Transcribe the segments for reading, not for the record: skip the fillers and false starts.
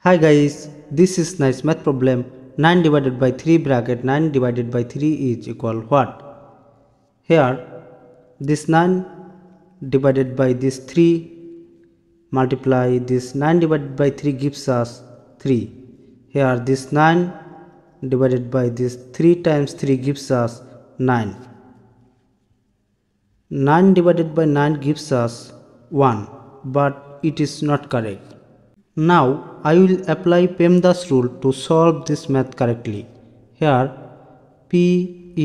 Hi guys, this is nice math problem. 9 divided by 3 bracket 9 divided by 3 is equal what? Here this 9 divided by this 3 multiply this 9 divided by 3 gives us 3. Here this 9 divided by this 3 times 3 gives us 9. 9 divided by 9 gives us 1, but it is not correct. Now I will apply PEMDAS rule to solve this math correctly. Here PEMDAS,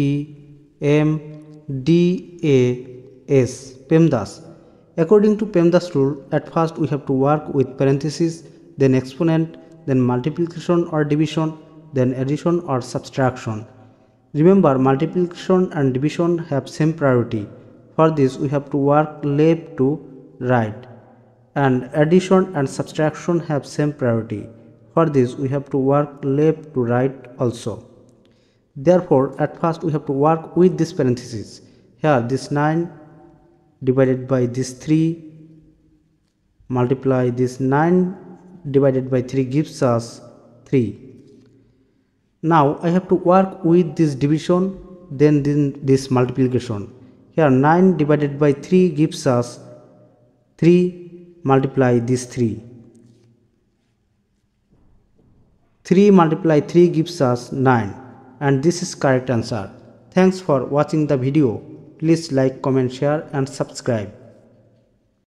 PEMDAS. According to PEMDAS rule, at first we have to work with parentheses, then exponent, then multiplication or division, then addition or subtraction. Remember, multiplication and division have same priority. For this we have to work left to right, and addition and subtraction have same priority. For this we have to work left to right also. Therefore at first we have to work with this parenthesis. Here this 9 divided by this 3 multiply this 9 divided by 3 gives us 3. Now I have to work with this division, then this multiplication. Here 9 divided by 3 gives us 3, multiply this 3. 3 multiply 3 gives us 9, and this is correct answer. Thanks for watching the video. Please like, comment, share and subscribe.